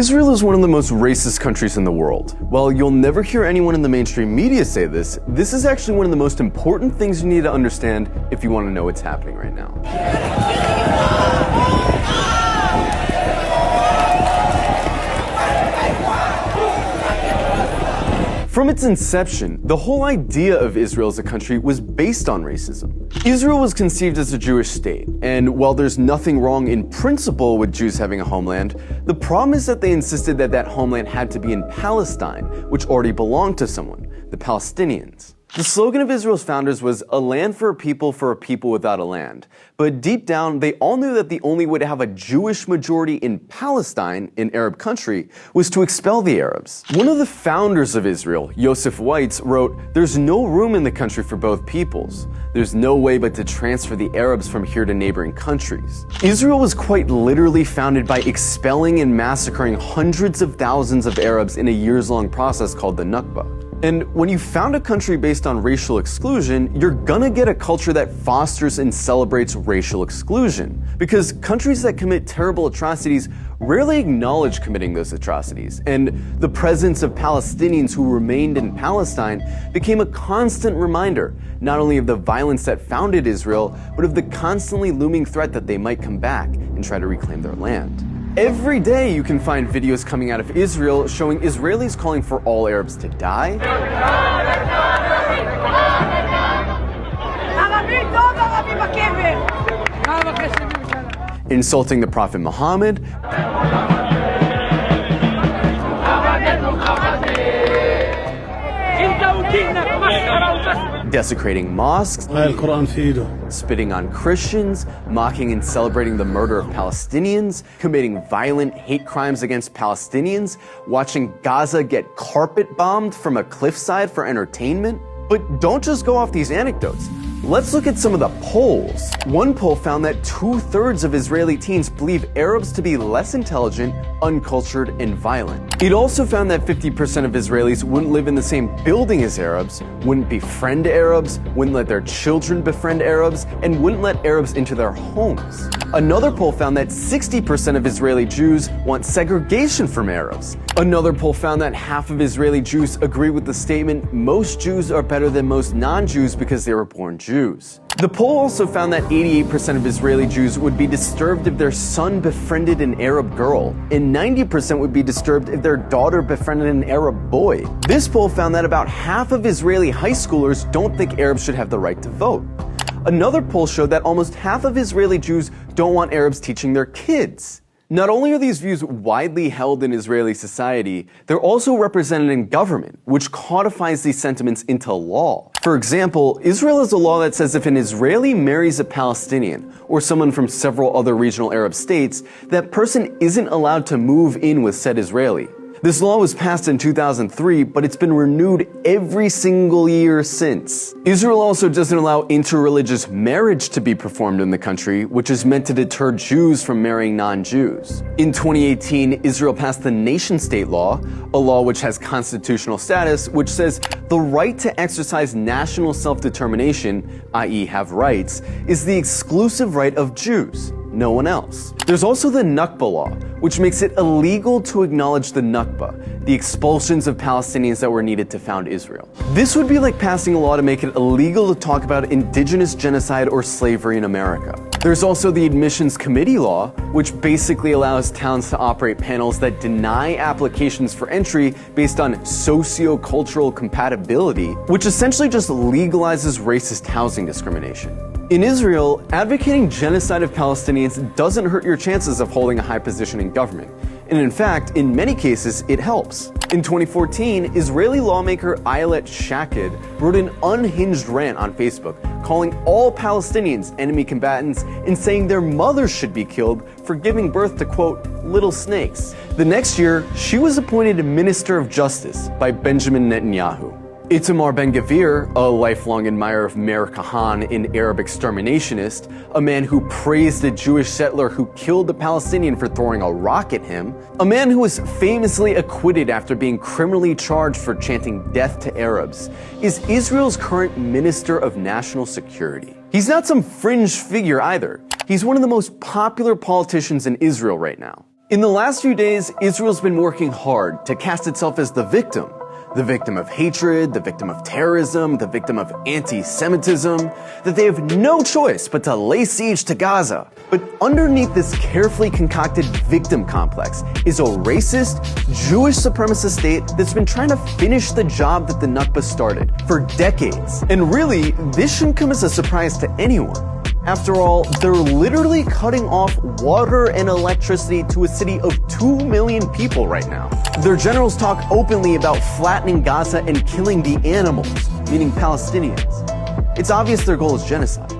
Israel is one of the most racist countries in the world. While you'll never hear anyone in the mainstream media say this, this is actually one of the most important things you need to understand if you want to know what's happening right now. From its inception, the whole idea of Israel as a country was based on racism. Israel was conceived as a Jewish state, and while there's nothing wrong in principle with Jews having a homeland, the problem is that they insisted that that homeland had to be in Palestine, which already belonged to someone, the Palestinians. The slogan of Israel's founders was a land for a people without a land. But deep down, they all knew that the only way to have a Jewish majority in Palestine, an Arab country, was to expel the Arabs. One of the founders of Israel, Yosef Weitz, wrote, "There's no room in the country for both peoples. There's no way but to transfer the Arabs from here to neighboring countries." Israel was quite literally founded by expelling and massacring hundreds of thousands of Arabs in a years-long process called the Nakba. And when you found a country based on racial exclusion, you're gonna get a culture that fosters and celebrates racial exclusion. Because countries that commit terrible atrocities rarely acknowledge committing those atrocities. And the presence of Palestinians who remained in Palestine became a constant reminder, not only of the violence that founded Israel, but of the constantly looming threat that they might come back and try to reclaim their land. Every day you can find videos coming out of Israel showing Israelis calling for all Arabs to die, insulting the Prophet Muhammad, desecrating mosques, spitting on Christians, mocking and celebrating the murder of Palestinians, committing violent hate crimes against Palestinians, watching Gaza get carpet bombed from a cliffside for entertainment. But don't just go off these anecdotes. Let's look at some of the polls. One poll found that 2/3 of Israeli teens believe Arabs to be less intelligent, uncultured, and violent. It also found that 50% of Israelis wouldn't live in the same building as Arabs, wouldn't befriend Arabs, wouldn't let their children befriend Arabs, and wouldn't let Arabs into their homes. Another poll found that 60% of Israeli Jews want segregation from Arabs. Another poll found that half of Israeli Jews agree with the statement, "Most Jews are better than most non-Jews because they were born Jews." The poll also found that 88% of Israeli Jews would be disturbed if their son befriended an Arab girl, and 90% would be disturbed if their daughter befriended an Arab boy. This poll found that about half of Israeli high schoolers don't think Arabs should have the right to vote. Another poll showed that almost half of Israeli Jews don't want Arabs teaching their kids. Not only are these views widely held in Israeli society, they're also represented in government, which codifies these sentiments into law. For example, Israel has a law that says if an Israeli marries a Palestinian, or someone from several other regional Arab states, that person isn't allowed to move in with said Israeli. This law was passed in 2003, but it's been renewed every single year since. Israel also doesn't allow interreligious marriage to be performed in the country, which is meant to deter Jews from marrying non-Jews. In 2018, Israel passed the nation-state law, a law which has constitutional status, which says the right to exercise national self-determination, i.e. have rights, is the exclusive right of Jews, no one else. There's also the Nakba law, which makes it illegal to acknowledge the Nakba, the expulsions of Palestinians that were needed to found Israel. This would be like passing a law to make it illegal to talk about indigenous genocide or slavery in America. There's also the Admissions Committee law, which basically allows towns to operate panels that deny applications for entry based on socio-cultural compatibility, which essentially just legalizes racist housing discrimination. In Israel, advocating genocide of Palestinians doesn't hurt your chances of holding a high position in government. And in fact, in many cases, it helps. In 2014, Israeli lawmaker Ayelet Shaked wrote an unhinged rant on Facebook, calling all Palestinians enemy combatants and saying their mothers should be killed for giving birth to, quote, little snakes. The next year, she was appointed Minister of Justice by Benjamin Netanyahu. Itamar Ben-Gvir, a lifelong admirer of Meir Kahane, an Arab exterminationist, a man who praised a Jewish settler who killed a Palestinian for throwing a rock at him, a man who was famously acquitted after being criminally charged for chanting death to Arabs, is Israel's current Minister of National Security. He's not some fringe figure either. He's one of the most popular politicians in Israel right now. In the last few days, Israel's been working hard to cast itself as the victim of hatred, the victim of terrorism, the victim of anti-Semitism, that they have no choice but to lay siege to Gaza. But underneath this carefully concocted victim complex is a racist, Jewish supremacist state that's been trying to finish the job that the Nakba started for decades. And really, this shouldn't come as a surprise to anyone. After all, they're literally cutting off water and electricity to a city of 2 million people right now. Their generals talk openly about flattening Gaza and killing the animals, meaning Palestinians. It's obvious their goal is genocide.